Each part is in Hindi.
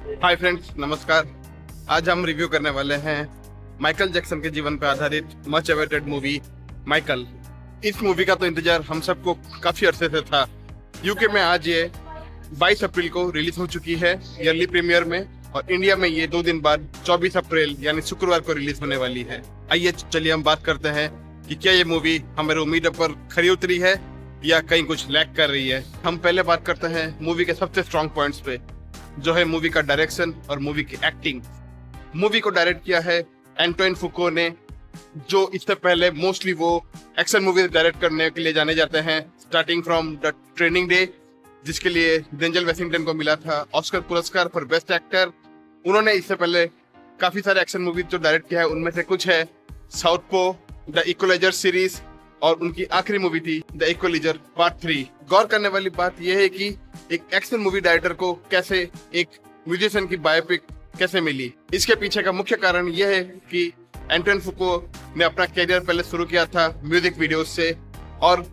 हाय फ्रेंड्स, नमस्कार। आज हम रिव्यू करने वाले हैं माइकल जैक्सन के जीवन पर आधारित मच अवेटेड मूवी माइकल। इस मूवी का तो इंतजार हम सबको काफी अरसे से था। यूके में आज ये 22 अप्रैल को रिलीज हो चुकी है ईयरली प्रीमियर में, और इंडिया में ये 2 दिन बाद 24 अप्रैल यानी शुक्रवार को रिलीज होने वाली है। आइए चलिए हम बात करते हैं कि क्या ये मूवी हमारे उम्मीदों पर खरी उतरी है या कहीं कुछ लैक कर रही है। हम पहले बात करते हैं मूवी के सबसे स्ट्रॉन्ग पॉइंट्स पे, जो है मूवी का डायरेक्शन और मूवी की एक्टिंग। मूवी को डायरेक्ट किया है एंटोइन फुको ने, जो इससे पहले मोस्टली वो एक्शन मूवी डायरेक्ट करने के लिए जाने जाते हैं, starting from the training day, जिसके लिए डेंजल वॉशिंगटन को मिला था ऑस्कर पुरस्कार फॉर बेस्ट एक्टर। उन्होंने इससे पहले काफी सारे एक्शन मूवी जो डायरेक्ट किया है, उनमें से कुछ है साउथपो, द इक्वलाइजर सीरीज, और उनकी आखिरी मूवी थी द इक्वलाइजर पार्ट 3। गौर करने वाली बात यह है कि एक एक्शन मूवी डायरेक्टर को कैसे एक म्यूजिशियन की बायोपिक कैसे मिली। इसके पीछे का मुख्य कारण यह है कि एंटोइन फुको ने अपना कैरियर पहले शुरू किया था म्यूजिक वीडियोस से, और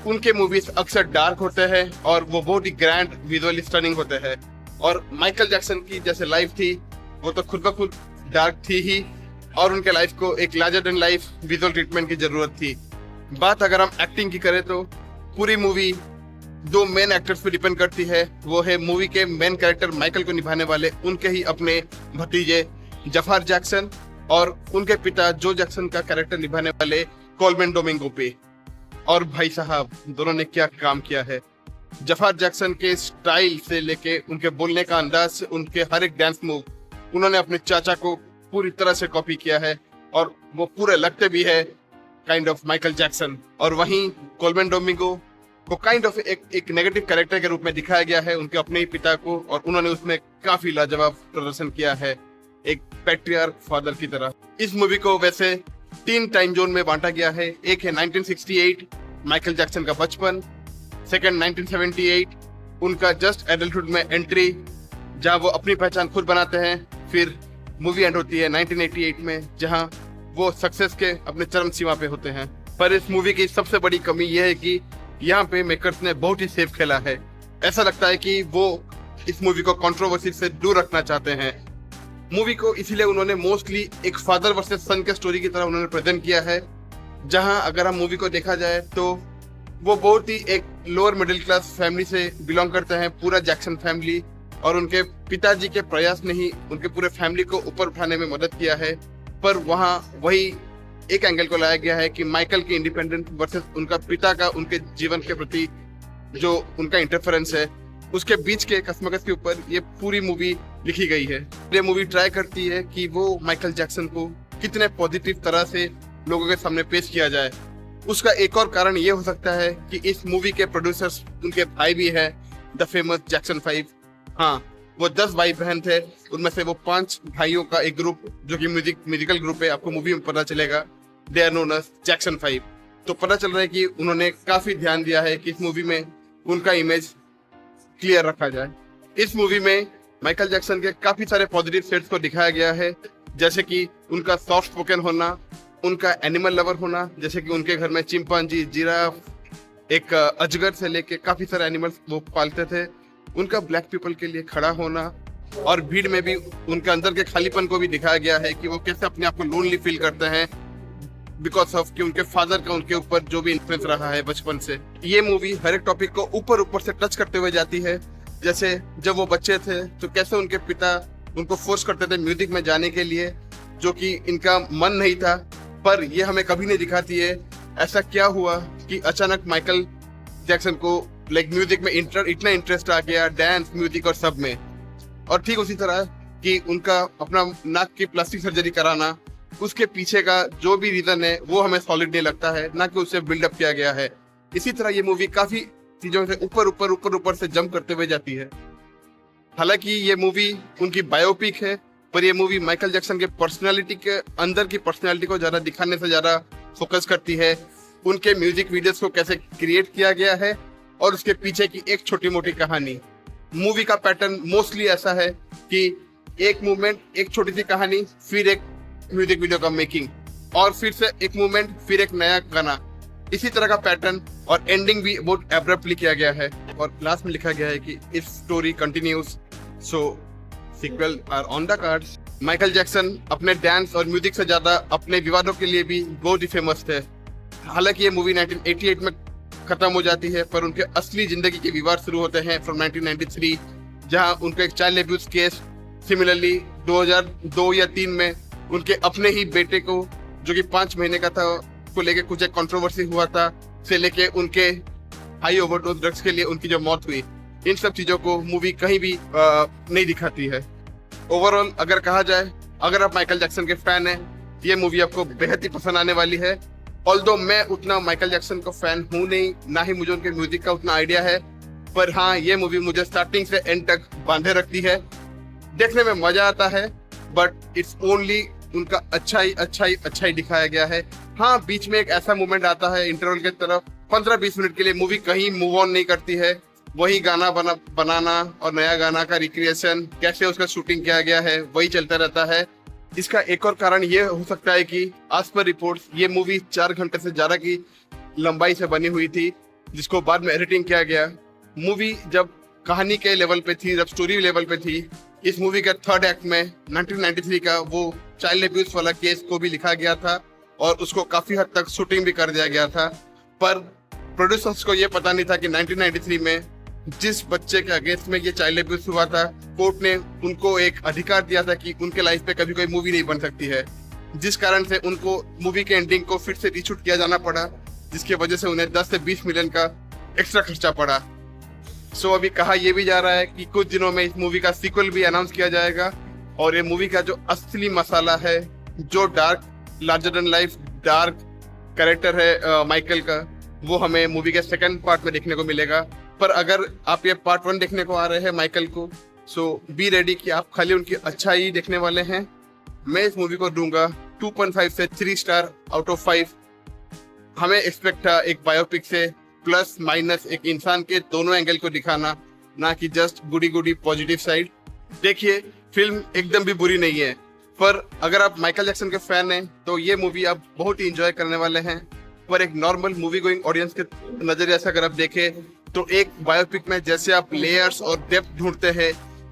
उनके मूवीज अक्सर डार्क होते हैं और वो बहुत ही ग्रैंड विजुअली स्टनिंग होते हैं। और माइकल जैक्सन की जैसे लाइफ थी वो तो खुद ब खुद डार्क थी ही, और उनके लाइफ को एक larger than life visual treatment की जरूरत थी। बात अगर हम एक्टिंग की करें तो पूरी मूवी 2 मेन एक्टर्स पे डिपेंड करती है। वो है मूवी के मेन कैरेक्टर माइकल को निभाने वाले उनके ही अपने भतीजे जफार जैक्सन, और उनके पिता जो जैक्सन का कैरेक्टर निभाने वाले कोलमैन डोमिंगो पे। और भाई साहब, दोनों ने क्या काम किया है। जफार जैक्सन के स्टाइल से लेके उनके बोलने का अंदाज से उनके हर एक डांस मूव उन्होंने अपने चाचा को पूरी तरह से कॉपी किया है, और वो पूरे लगते भी है काइंड ऑफ माइकल जैक्सन। और वहीं कोलमैन डोमिंगो को काइंड ऑफ एक नेगेटिव कैरेक्टर के रूप में दिखाया गया है उनके अपने ही पिता को, और उन्होंने उसमें काफी लाजवाब प्रदर्शन किया है एक पैट्रियार्क फादर की तरह। इस मूवी को वैसे 3 टाइम जोन में बांटा गया है। एक है 1968, माइकल जैक्सन का बचपन। सेकंड 1978, उनका जस्ट एडल्टहुड में एंट्री, जहां वो अपनी पहचान खुद बनाते हैं। फिर मूवी एंड होती है 1988 में, जहां वो सक्सेस के अपने चरम सीमा पे होते हैं। पर इस मूवी की सबसे बड़ी कमी यह है कि यहाँ पे मेकर्स ने बहुत ही सेफ खेला है। ऐसा लगता है कि वो इस मूवी को कंट्रोवर्सी से दूर रखना चाहते हैं। मूवी को इसीलिए उन्होंने मोस्टली एक फादर वर्सेस सन के स्टोरी की तरह उन्होंने प्रेजेंट किया है, जहां अगर हम मूवी को देखा जाए तो वो बहुत ही एक लोअर मिडिल क्लास फैमिली से बिलोंग करते हैं, पूरा जैक्सन फैमिली, और उनके पिताजी के प्रयास ने ही उनके पूरे फैमिली को ऊपर उठाने में मदद किया है। पर वहाँ वही एक एंगल को लाया गया है कि माइकल की इंडिपेंडेंस वर्सेस उनका पिता का उनके जीवन के प्रति जो उनका इंटरफेरेंस है, उसके बीच के कश्मकश के ऊपर ये पूरी मूवी लिखी गई है। ये मूवी ट्राई करती है कि वो माइकल जैक्सन को कितने पॉजिटिव तरह से लोगों के सामने पेश किया जाए। उसका एक और कारण ये हो सकता है कि इस मूवी के प्रोड्यूसर्स उनके भाई भी है, द फेमस जैक्सन 5। हाँ, वो 10 भाई बहन थे, उनमें से वो 5 भाइयों का एक ग्रुप जो कि म्यूजिकल ग्रुप है, आपको मूवी में पता चलेगा, they are known as Jackson 5। तो पता चल रहा है कि उन्होंने काफी ध्यान दिया है कि इस मूवी में उनका इमेज क्लियर रखा जाए। इस मूवी में माइकल जैक्सन के काफी सारे पॉजिटिव सेट्स को दिखाया गया है, जैसे कि उनका सॉफ्ट स्पोकन होना, उनका एनिमल लवर होना, जैसे कि उनके घर में चिंपांजी, जिराफ, एक अजगर से लेके काफी सारे एनिमल्स वो पालते थे, उनका ब्लैक पीपल के लिए खड़ा होना, और भीड़ में भी उनके अंदर के खालीपन को भी दिखाया गया है कि वो कैसे अपने आप को लोनली फील करते हैं बिकॉज ऑफ कि उनके फादर का उनके ऊपर जो भी इन्फ्लुएंस रहा है बचपन से। ये मूवी हर एक टॉपिक को ऊपर से टच करते हुए जाती है, जैसे जब वो बच्चे थे तो कैसे उनके पिता उनको फोर्स करते थे म्यूजिक में जाने के लिए, जो कि इनका मन नहीं था। पर ये हमें कभी नहीं दिखाती है ऐसा क्या हुआ कि अचानक माइकल जैक्सन को म्यूजिक में इतना इंटरेस्ट आ गया, डांस, म्यूजिक और सब में। और ठीक उसी तरह कि उनका अपना नाक की प्लास्टिक सर्जरी कराना, उसके पीछे का जो भी रीजन है वो हमें सॉलिड नहीं लगता है, ना कि उसे बिल्डअप किया गया है। इसी तरह ये मूवी काफी चीजों से ऊपर से जंप करते हुए जाती है। हालांकि ये मूवी उनकी बायोपिक है, पर ये मूवी माइकल जैक्सन के पर्सनालिटी के अंदर की पर्सनालिटी को ज्यादा दिखाने से ज्यादा फोकस करती है। उनके म्यूजिक वीडियोस को कैसे क्रिएट किया गया है और उसके पीछे की एक छोटी मोटी कहानी। मूवी का पैटर्न मोस्टली ऐसा है कि एक मूवमेंट, एक छोटी सी कहानी, फिर एक म्यूजिक वीडियो का मेकिंग, और फिर से एक मूवमेंट, फिर एक नया गाना। इसी तरह का पैटर्न, और एंडिंग भी बहुत एब्रप्टली किया गया है, और लास्ट में लिखा गया है कि if story continues so sequel are on the cards. Michael Jackson अपने डांस और म्यूजिक से ज्यादा अपने विवादों के लिए भी बहुत ही फेमस थे। हालांकि ये मूवी 1988 में खत्म हो जाती है, पर उनके असली जिंदगी के विवाद शुरू होते हैं फ्रॉम 1993, जहां उनका एक चाइल्ड एब्यूज केस, सिमिलरली 2002 या 3 में उनके अपने ही बेटे को जो कि 5 महीने का था को लेके कुछ एक कंट्रोवर्सी हुआ था, से लेके उनके हाई ओवरडोज ड्रग्स के लिए उनकी जो मौत हुई, इन सब चीजों को मूवी कहीं भी नहीं दिखाती है। ओवरऑल अगर कहा जाए, अगर आप माइकल जैक्सन के फैन हैं, ये मूवी आपको बेहद ही पसंद आने वाली है। ऑल्दो मैं उतना माइकल जैक्सन का फैन हूँ नहीं, ना ही मुझे उनके म्यूजिक का उतना आइडिया है, पर हाँ ये मूवी मुझे स्टार्टिंग से एंड तक बांधे रखती है। देखने में मजा आता है, बट इट्स ओनली उनका अच्छा ही दिखाया गया है। हाँ, बीच में एक ऐसा मोमेंट आता है इंटरवल के तरफ, 15-20 मिनट के लिए मूवी कहीं मूव ऑन नहीं करती है। वही गाना बनाना और नया गाना का रिक्रिएशन, कैसे उसका शूटिंग किया गया है, वही चलता रहता है। इसका एक और कारण ये हो सकता है कि आज पर रिपोर्ट्स ये मूवी 4 घंटे से ज्यादा की लंबाई से बनी हुई थी, जिसको बाद में एडिटिंग किया गया। मूवी जब कहानी के लेवल पे थी, जब स्टोरी लेवल पे थी, इस मूवी के थर्ड एक्ट में 1993 का वो चाइल्ड एब्यूज वाला केस को भी लिखा गया था और उसको काफी हद तक शूटिंग भी कर दिया गया था। पर प्रोड्यूसर्स को ये पता नहीं था कि 1993 में जिस बच्चे के अगेंस्ट में ये चाइल्ड एब्यूज हुआ था, कोर्ट ने उनको एक अधिकार दिया था कि उनके लाइफ पे कभी कोई मूवी नहीं बन सकती है, जिस कारण से उनको मूवी के एंडिंग को फिर से रीशूट किया जाना पड़ा, जिसकी वजह से उन्हें 10 से 20 मिलियन का एक्स्ट्रा खर्चा पड़ा। सो अभी कहा यह भी जा रहा है कि कुछ दिनों में इस मूवी का सीक्वल भी अनाउंस किया जाएगा और ये मूवी का जो असली मसाला है, जो dark larger than life dark character है माइकल का, वो हमें मूवी के सेकंड पार्ट में देखने को मिलेगा। पर अगर आप ये पार्ट 1 देखने को आ रहे हैं माइकल को, सो बी रेडी कि आप खाली उनकी अच्छाई देखने वाले हैं। मैं इस मूवी को दूंगा 2.5 से 3 स्टार आउट ऑफ 5। हमें एक्सपेक्ट था एक बायोपिक से प्लस माइनस एक इंसान के दोनों एंगल को दिखाना, ना कि जस्ट गुडी पॉजिटिव साइड। देखिए, फिल्म एकदम भी बुरी नहीं है, पर अगर आप माइकल जैक्सन के फैन हैं तो ये मूवी आप बहुत ही इंजॉय करने वाले हैं। पर एक नॉर्मल मूवी गोइंग ऑडियंस के नजरिए से अगर आप देखें तो एक बायोपिक में जैसे आप लेयर्स और डेप्थ ढूंढते हैं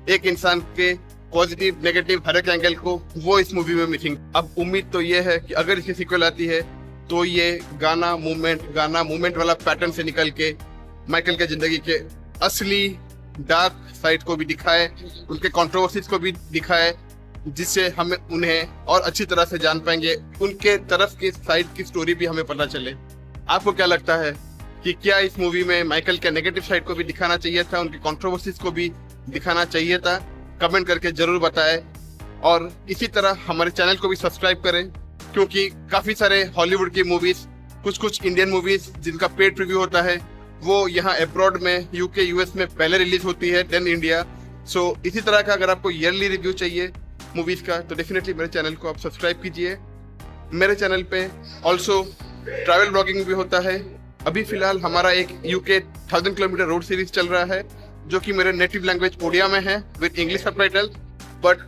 एक इंसान के पॉजिटिव नेगेटिव हर एक एंगल को, वो इस मूवी में मिसिंग। अब उम्मीद तो ये है कि अगर इसकी सीक्वल आती है तो ये गाना मूवमेंट वाला पैटर्न से निकल के माइकल के जिंदगी के असली डार्क साइड को भी दिखाए, उनके कंट्रोवर्सीज को भी दिखाए, जिससे हमें उन्हें और अच्छी तरह से जान पाएंगे, उनके तरफ की साइड की स्टोरी भी हमें पता चले। आपको क्या लगता है कि क्या इस मूवी में माइकल के नेगेटिव साइड को भी दिखाना चाहिए था, उनके कंट्रोवर्सीज को भी दिखाना चाहिए था? कमेंट करके जरूर बताएं और इसी तरह हमारे चैनल को भी सब्सक्राइब करें, क्योंकि काफी सारे हॉलीवुड की मूवीज, कुछ इंडियन मूवीज जिनका पेड रिव्यू होता है, वो यहाँ अब्रॉड में यूके यूएस में पहले रिलीज होती है देन इंडिया। सो इसी तरह का अगर आपको ईयरली रिव्यू चाहिए मूवीज का तो डेफिनेटली मेरे चैनल को आप सब्सक्राइब कीजिए। मेरे चैनल पे ऑल्सो ट्रैवल ब्लॉगिंग भी होता है। अभी फिलहाल हमारा एक यूके 1000 किलोमीटर रोड सीरीज चल रहा है, जो कि मेरे नेटिव लैंग्वेज ओडिया में है with English subtitle, but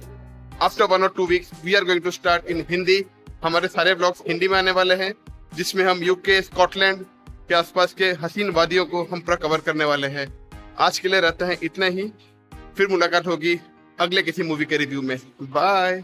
after 1 or 2 weeks we are going to start in Hindi. हमारे सारे ब्लॉग्स हिंदी में आने वाले हैं, जिसमें हम यूके स्कॉटलैंड के आसपास के हसीन वादियों को हम पूरा कवर करने वाले हैं। आज के लिए रहते हैं इतना ही, फिर मुलाकात होगी अगले किसी मूवी के रिव्यू में। बाय।